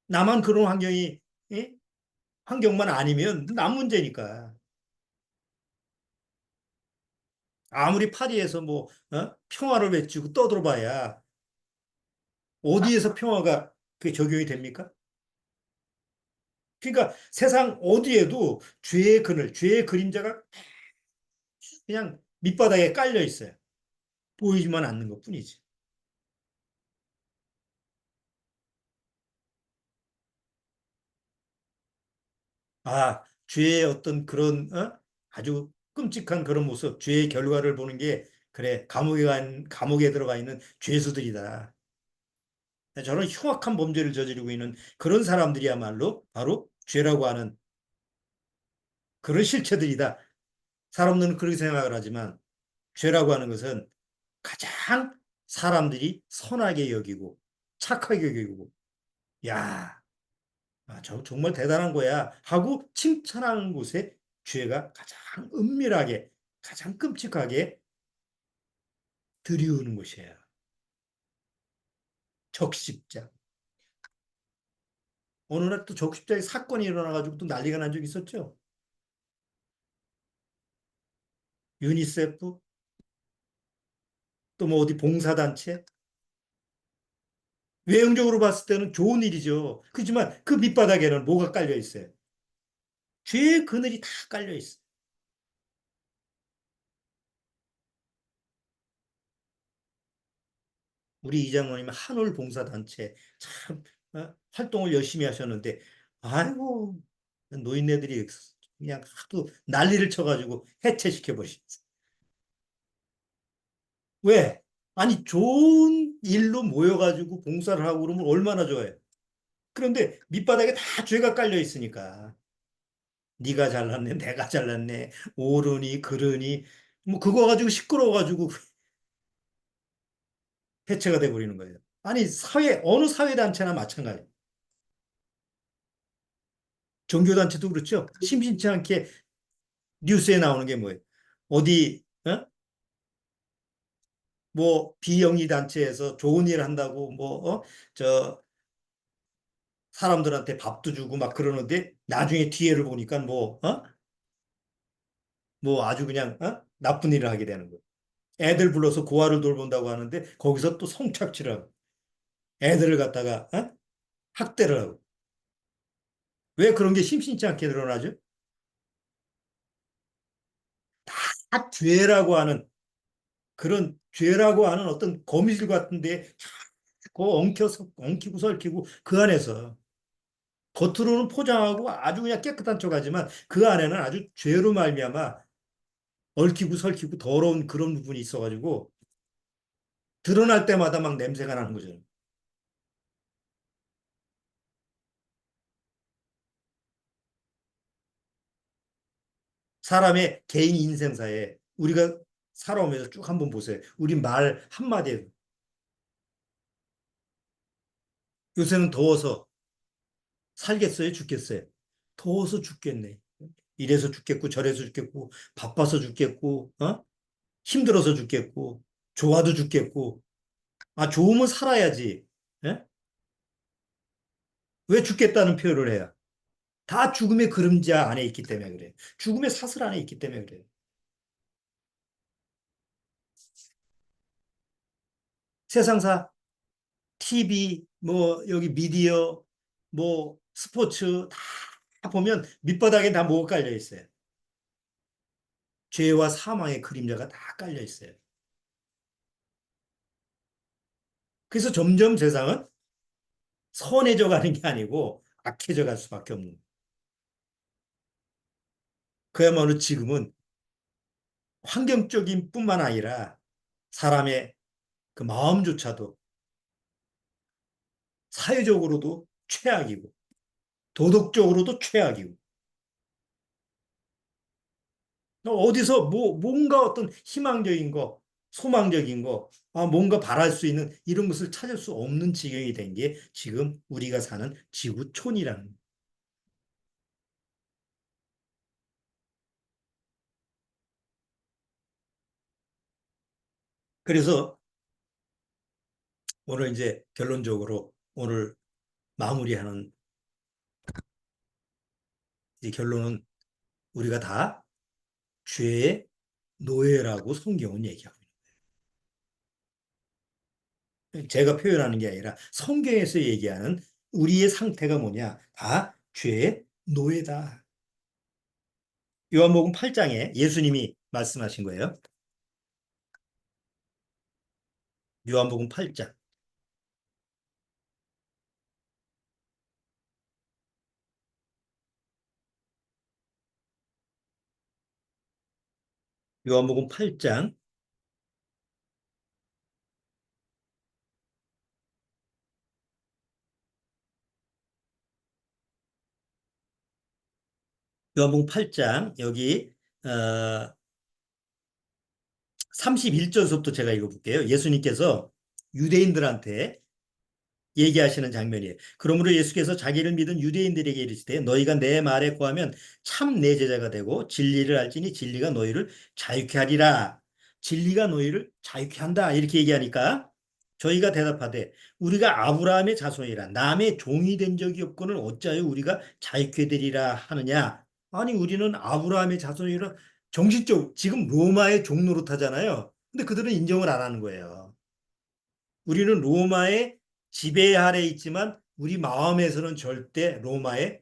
나만 그런 환경이, 예? 환경만 아니면 남 문제니까. 아무리 파리에서 뭐, 평화를 외치고 떠들어봐야 어디에서 평화가 그 적용이 됩니까? 그러니까 세상 어디에도 죄의 그늘, 죄의 그림자가 그냥 밑바닥에 깔려 있어요. 보이지만 않는 것 뿐이지. 죄의 어떤 그런, 아주 끔찍한 그런 모습, 죄의 결과를 보는 게, 그래, 감옥에 들어가 있는 죄수들이다. 저런 흉악한 범죄를 저지르고 있는 그런 사람들이야말로 바로 죄라고 하는 그런 실체들이다. 사람들은 그렇게 생각을 하지만, 죄라고 하는 것은 가장 사람들이 선하게 여기고, 착하게 여기고, 야, 정말 대단한 거야 하고 칭찬하는 곳에 죄가 가장 은밀하게, 가장 끔찍하게 들이우는 곳이에요. 적십자. 어느 날 또 적십자에 사건이 일어나가지고 또 난리가 난 적이 있었죠. 유니세프, 또 뭐 어디 봉사단체. 외형적으로 봤을 때는 좋은 일이죠. 그렇지만 그 밑바닥에는 뭐가 깔려 있어요? 죄의 그늘이 다 깔려 있어요. 우리 이장로님 한올 봉사단체 참 활동을 열심히 하셨는데 아이고 노인네들이 그냥 하도 난리를 쳐가지고 해체시켜 버리셨어요. 왜? 아니 좋은 일로 모여가지고 봉사를 하고 그러면 얼마나 좋아요. 그런데 밑바닥에 다 죄가 깔려 있으니까 네가 잘났네, 내가 잘났네, 옳으니 그르니 뭐 그거 가지고 시끄러워가지고 해체가 돼 버리는 거예요. 아니 사회 어느 사회 단체나 마찬가지. 종교단체도 그렇죠. 심심치 않게 뉴스에 나오는 게 뭐예요? 어디 뭐 비영리 단체에서 좋은 일 한다고 저 사람들한테 밥도 주고 막 그러는데 나중에 뒤에를 보니까 뭐 아주 그냥 나쁜 일을 하게 되는 거예요. 애들 불러서 고아를 돌본다고 하는데 거기서 또 성착취를 하고 애들을 갖다가 학대를 하고 왜 그런 게 심심치 않게 드러나죠? 다 죄라고 하는 그런 죄라고 하는 어떤 거미줄 같은데 자꾸 엉키고 설키고 그 안에서 겉으로는 포장하고 아주 그냥 깨끗한 척하지만 그 안에는 아주 죄로 말미암아 얽히고 설키고 더러운 그런 부분이 있어가지고 드러날 때마다 막 냄새가 나는 거죠. 사람의 개인 인생사에 우리가 살아오면서 쭉 한번 보세요. 우리 말 한마디에 요새는 더워서 살겠어요? 죽겠어요? 더워서 죽겠네. 이래서 죽겠고 저래서 죽겠고 바빠서 죽겠고 힘들어서 죽겠고 좋아도 죽겠고 아 좋으면 살아야지. 예? 왜 죽겠다는 표현을 해요? 다 죽음의 그림자 안에 있기 때문에 그래요. 죽음의 사슬 안에 있기 때문에 그래요. 세상사, TV, 뭐 여기 미디어, 뭐 스포츠 다 보면 밑바닥에 다 뭐가 깔려 있어요. 죄와 사망의 그림자가 다 깔려 있어요. 그래서 점점 세상은 선해져 가는 게 아니고 악해져 갈 수밖에 없는. 그야말로 지금은 환경적인 뿐만 아니라 사람의 그 마음조차도 사회적으로도 최악이고 도덕적으로도 최악이고 어디서 뭔가 어떤 희망적인 거, 소망적인 거, 뭔가 바랄 수 있는 이런 것을 찾을 수 없는 지경이 된 게 지금 우리가 사는 지구촌이라는. 그래서 오늘 이제 결론적으로 오늘 마무리하는 이 결론은 우리가 다 죄의 노예라고 성경은 얘기하고 있는. 제가 표현하는 게 아니라 성경에서 얘기하는 우리의 상태가 뭐냐? 다 죄의 노예다. 요한복음 8장에 예수님이 말씀하신 거예요. 요한복음 8장. 요한복음 8장. 요한복음 8장 여기 어, 31절부터 제가 읽어볼게요. 예수님께서 유대인들한테 얘기하시는 장면이에요. 그러므로 예수께서 자기를 믿은 유대인들에게 이르시되 너희가 내 말에 구하면 참 내 제자가 되고 진리를 알지니 진리가 너희를 자유케 하리라. 진리가 너희를 자유케 한다. 이렇게 얘기하니까 저희가 대답하되 우리가 아브라함의 자손이라 남의 종이 된 적이 없고는 어찌하여 우리가 자유케 되리라 하느냐. 아니 우리는 아브라함의 자손이라 정신적 지금 로마의 종 노릇하잖아요. 근데 그들은 인정을 안 하는 거예요. 우리는 로마의 지배 아래 있지만 우리 마음에서는 절대 로마의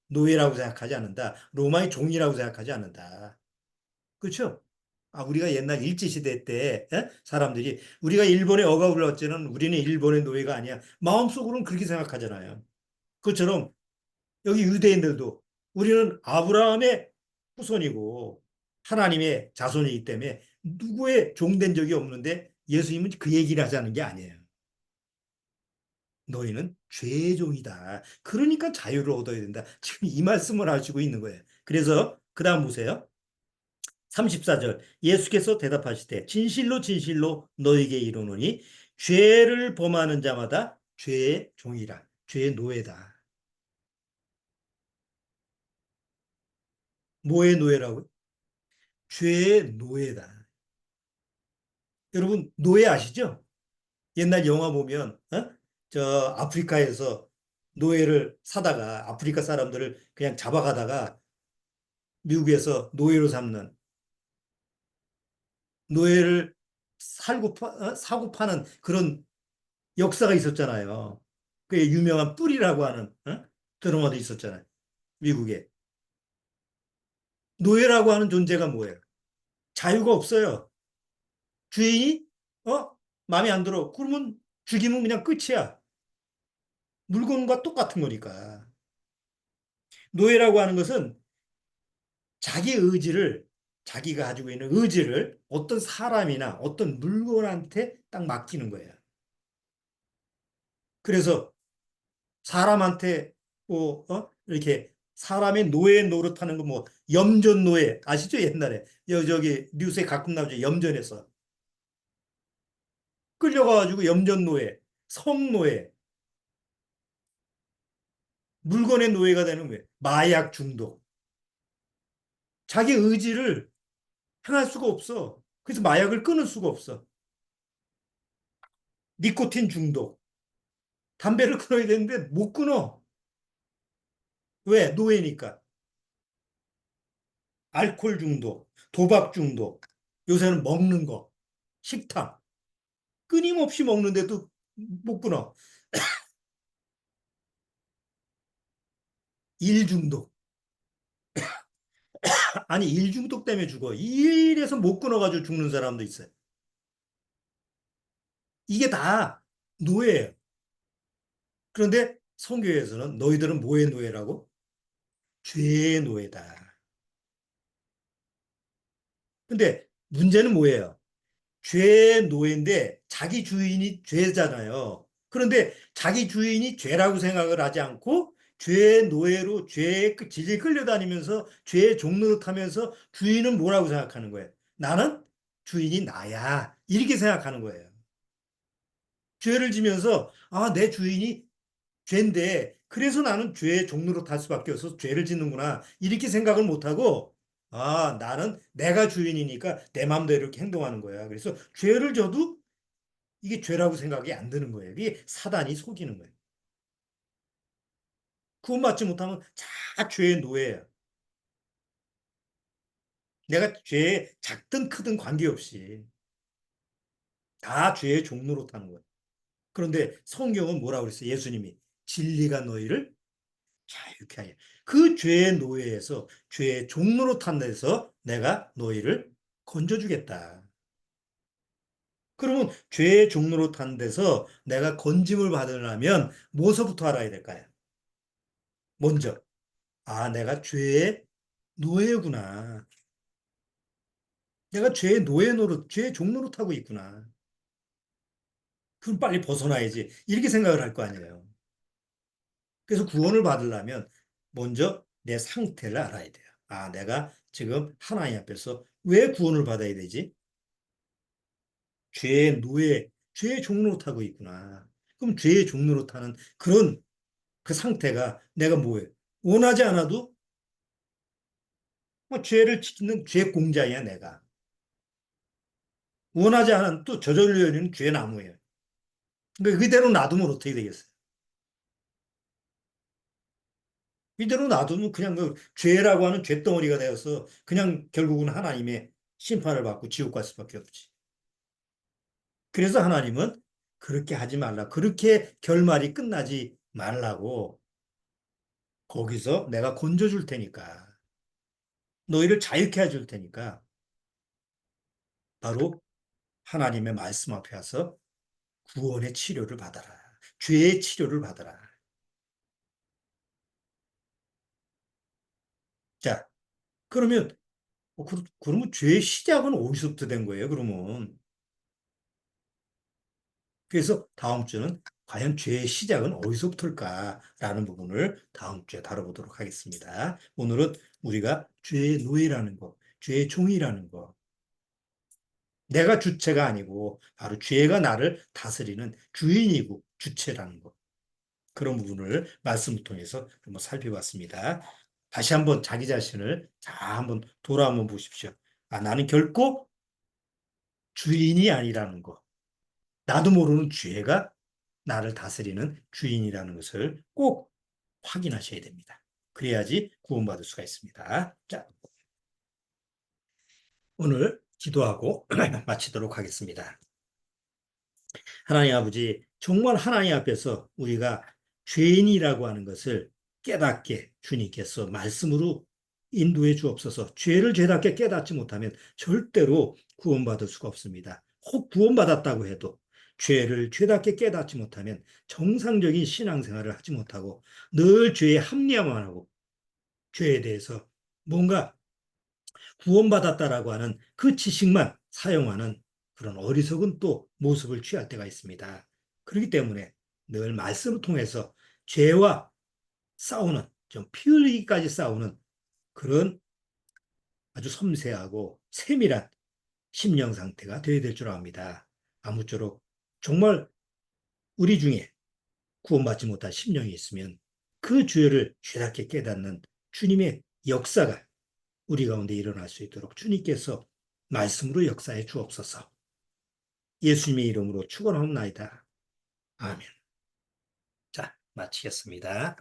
노예라고 생각하지 않는다. 로마의 종이라고 생각하지 않는다. 그렇죠? 우리가 옛날 일제시대 때 사람들이 우리가 일본의 억압을 얻지는 우리는 일본의 노예가 아니야. 마음속으로는 그렇게 생각하잖아요. 그것처럼 여기 유대인들도 우리는 아브라함의 후손이고 하나님의 자손이기 때문에 누구의 종된 적이 없는데 예수님은 그 얘기를 하자는 게 아니에요. 너희는 죄의 종이다. 그러니까 자유를 얻어야 된다. 지금 이 말씀을 하시고 있는 거예요. 그래서 그 다음 보세요. 34절 예수께서 대답하시되 진실로 진실로 너에게 이르노니 죄를 범하는 자마다 죄의 종이라. 죄의 노예다. 뭐의 노예라고? 죄의 노예다. 여러분, 노예 아시죠? 옛날 영화 보면, 저 아프리카에서 노예를 사다가 아프리카 사람들을 그냥 잡아가다가 미국에서 노예로 삼는 노예를 사고 파는 그런 역사가 있었잖아요. 그게 유명한 뿔이라고 하는 드라마도 있었잖아요. 미국에. 노예라고 하는 존재가 뭐예요? 자유가 없어요. 주인이 마음에 안 들어. 그러면 죽이면 그냥 끝이야. 물건과 똑같은 거니까. 노예라고 하는 것은 자기 의지를 자기가 가지고 있는 의지를 어떤 사람이나 어떤 물건한테 딱 맡기는 거예요. 그래서 사람한테 이렇게 사람의 노예 노릇하는 거 뭐 염전 노예 아시죠? 옛날에 저기 뉴스에 가끔 나오죠. 염전에서 끌려가가지고 염전 노예, 성 노예, 물건의 노예가 되는 거예요. 마약 중독. 자기 의지를 행할 수가 없어. 그래서 마약을 끊을 수가 없어. 니코틴 중독. 담배를 끊어야 되는데 못 끊어. 왜? 노예니까. 알코올 중독, 도박 중독. 요새는 먹는 거, 식탐. 끊임없이 먹는데도 못 끊어. 일 중독. 아니, 일 중독 때문에 죽어. 일에서 못 끊어가지고 죽는 사람도 있어요. 이게 다 노예예요. 그런데 성경에서는 너희들은 뭐의 노예라고? 죄의 노예다. 근데 문제는 뭐예요? 죄의 노예인데 자기 주인이 죄잖아요. 그런데 자기 주인이 죄라고 생각을 하지 않고 죄의 노예로 죄의 질질 끌려다니면서 죄의 종로를 타면서 주인은 뭐라고 생각하는 거예요? 나는 주인이 나야. 이렇게 생각하는 거예요. 죄를 지면서 내 주인이 죄인데 그래서 나는 죄의 종로로 탈 수밖에 없어서 죄를 짓는구나. 이렇게 생각을 못하고 나는 내가 주인이니까 내 마음대로 이렇게 행동하는 거야. 그래서 죄를 져도 이게 죄라고 생각이 안 드는 거예요. 이게 사단이 속이는 거예요. 구원받지 못하면 다 죄의 노예예요. 내가 죄에 작든 크든 관계없이 다 죄의 종로로 타는 거예요. 그런데 성경은 뭐라고 그랬어요? 예수님이 진리가 너희를 자유케 하여. 그 죄의 노예에서 죄의 종로로 탄 데서 내가 너희를 건져주겠다. 그러면 죄의 종로로 탄 데서 내가 건짐을 받으려면 뭐서부터 알아야 될까요? 먼저, 내가 죄의 노예구나. 내가 죄의 노예 노릇, 죄의 종로로 타고 있구나. 그럼 빨리 벗어나야지. 이렇게 생각을 할 거 아니에요. 그래서 구원을 받으려면 먼저 내 상태를 알아야 돼요. 내가 지금 하나님 앞에서 왜 구원을 받아야 되지? 죄의 노예, 죄의 종로로 타고 있구나. 그럼 죄의 종로로 타는 그런 그 상태가 내가 뭐예요? 원하지 않아도 죄를 짓는 죄 공자야, 내가. 원하지 않은 또 저절로 열리는 죄 나무예요. 그러니까 그대로 놔두면 어떻게 되겠어요? 이대로 놔두면 그냥 그 죄라고 하는 죄덩어리가 되어서 그냥 결국은 하나님의 심판을 받고 지옥 갈 수밖에 없지. 그래서 하나님은 그렇게 하지 말라. 그렇게 결말이 끝나지 말라고 거기서 내가 건져줄 테니까 너희를 자유케 해줄 테니까 바로 하나님의 말씀 앞에 와서 구원의 치료를 받아라. 죄의 치료를 받아라. 자, 그러면 그러면 죄의 시작은 어디서부터 된 거예요? 그러면 그래서 다음 주는 과연 죄의 시작은 어디서부터일까라는 부분을 다음 주에 다뤄보도록 하겠습니다. 오늘은 우리가 죄의 노예라는 거, 죄의 종이라는 거, 내가 주체가 아니고 바로 죄가 나를 다스리는 주인이고 주체라는 거. 그런 부분을 말씀을 통해서 한번 살펴봤습니다. 다시 한번 자기 자신을 한번 돌아 한번 보십시오. 나는 결코 주인이 아니라는 거. 나도 모르는 죄가 나를 다스리는 주인이라는 것을 꼭 확인하셔야 됩니다. 그래야지 구원받을 수가 있습니다. 자, 오늘 기도하고 마치도록 하겠습니다. 하나님 아버지, 정말 하나님 앞에서 우리가 죄인이라고 하는 것을 깨닫게 주님께서 말씀으로 인도해 주옵소서. 죄를 죄답게 깨닫지 못하면 절대로 구원받을 수가 없습니다. 혹 구원받았다고 해도 죄를 죄답게 깨닫지 못하면 정상적인 신앙생활을 하지 못하고 늘 죄에 합리화만 하고 죄에 대해서 뭔가 구원받았다라고 하는 그 지식만 사용하는 그런 어리석은 또 모습을 취할 때가 있습니다. 그렇기 때문에 늘 말씀을 통해서 죄와 싸우는, 좀 피 흘리기까지 싸우는 그런 아주 섬세하고 세밀한 심령 상태가 되어야 될 줄 압니다. 아무쪼록 정말 우리 중에 구원받지 못한 심령이 있으면 그 죄를 죄답게 깨닫는 주님의 역사가 우리 가운데 일어날 수 있도록 주님께서 말씀으로 역사해 주옵소서. 예수님의 이름으로 축원하옵나이다. 아멘. 자, 마치겠습니다.